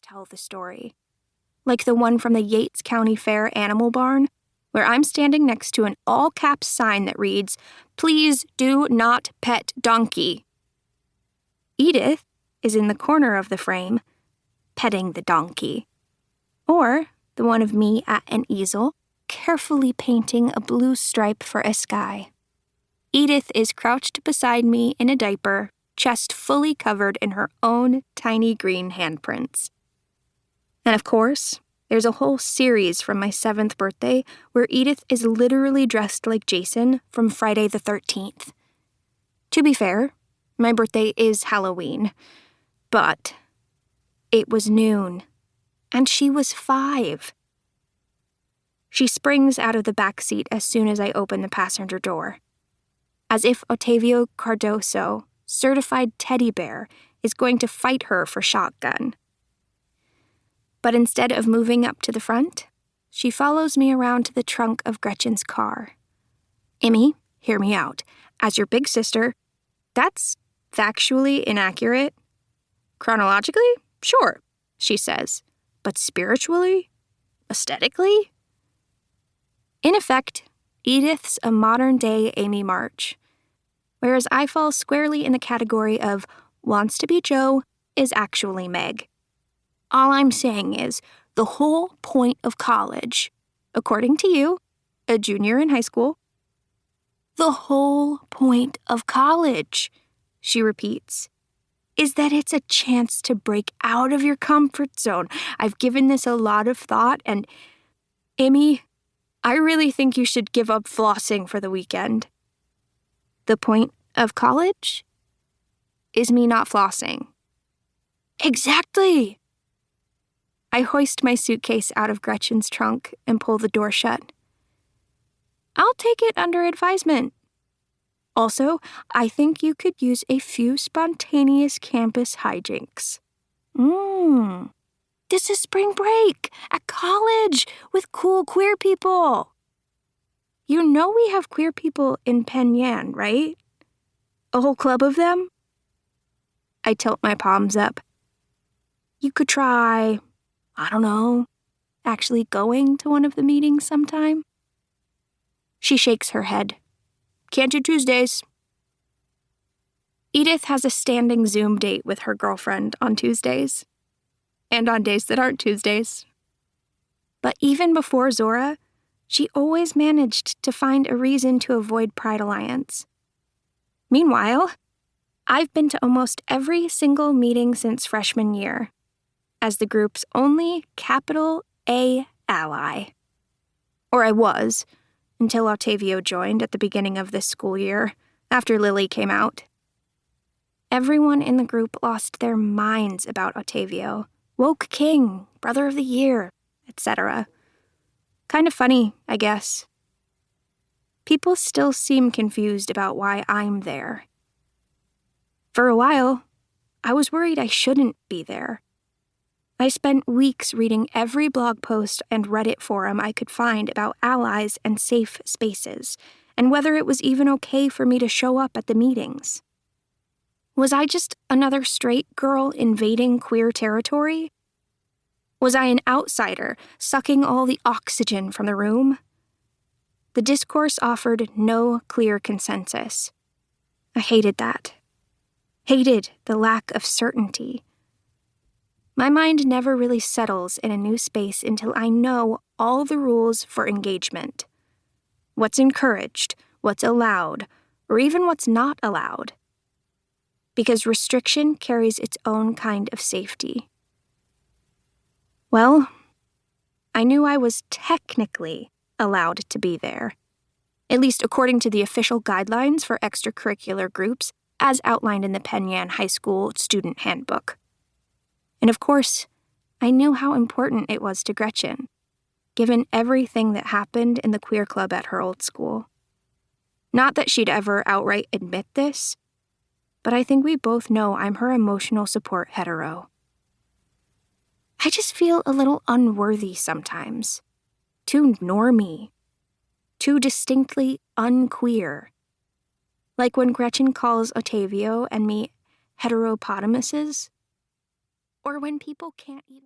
tell the story. Like the one from the Yates County Fair Animal Barn, where I'm standing next to an all-caps sign that reads, "Please do not pet donkey." Edith is in the corner of the frame, petting the donkey. Or the one of me at an easel, carefully painting a blue stripe for a sky. Edith is crouched beside me in a diaper, chest fully covered in her own tiny green handprints. And of course, there's a whole series from my 7th birthday where Edith is literally dressed like Jason from Friday the 13th. To be fair, my birthday is Halloween, but it was noon, and she was 5. She springs out of the back seat as soon as I open the passenger door, as if Ottavio Cardoso, certified teddy bear, is going to fight her for shotgun. But instead of moving up to the front, she follows me around to the trunk of Gretchen's car. "Immy, hear me out. As your big sister, that's factually inaccurate. Chronologically, sure," she says. "But spiritually? Aesthetically?" In effect, Edith's a modern-day Amy March, whereas I fall squarely in the category of wants to be Joe is actually Meg. All I'm saying is, the whole point of college, according to you, a junior in high school, the whole point of college, she repeats, is that it's a chance to break out of your comfort zone. I've given this a lot of thought, and Amy, I really think you should give up flossing for the weekend. The point of college is me not flossing. Exactly. I hoist my suitcase out of Gretchen's trunk and pull the door shut. I'll take it under advisement. Also, I think you could use a few spontaneous campus hijinks. This is spring break at college with cool queer people. You know we have queer people in Penn Yan, right? A whole club of them? I tilt my palms up. You could try, I don't know, actually going to one of the meetings sometime. She shakes her head. Can't do Tuesdays. Edith has a standing Zoom date with her girlfriend on Tuesdays. And on days that aren't Tuesdays. But even before Zora, she always managed to find a reason to avoid Pride Alliance. Meanwhile, I've been to almost every single meeting since freshman year, as the group's only capital A ally. Or I was, until Ottavio joined at the beginning of this school year, after Lily came out. Everyone in the group lost their minds about Ottavio. Woke king, brother of the year, etc. Kind of funny, I guess. People still seem confused about why I'm there. For a while, I was worried I shouldn't be there. I spent weeks reading every blog post and Reddit forum I could find about allies and safe spaces, and whether it was even okay for me to show up at the meetings. Was I just another straight girl invading queer territory? Was I an outsider, sucking all the oxygen from the room? The discourse offered no clear consensus. I hated that. Hated the lack of certainty. My mind never really settles in a new space until I know all the rules for engagement. What's encouraged, what's allowed, or even what's not allowed. Because restriction carries its own kind of safety. Well, I knew I was technically allowed to be there, at least according to the official guidelines for extracurricular groups as outlined in the Penn Yan High School Student Handbook. And of course, I knew how important it was to Gretchen, given everything that happened in the queer club at her old school. Not that she'd ever outright admit this, but I think we both know I'm her emotional support hetero. I just feel a little unworthy sometimes. Too normie. Too distinctly unqueer. Like when Gretchen calls Ottavio and me heteropotamuses. Or when people can't even...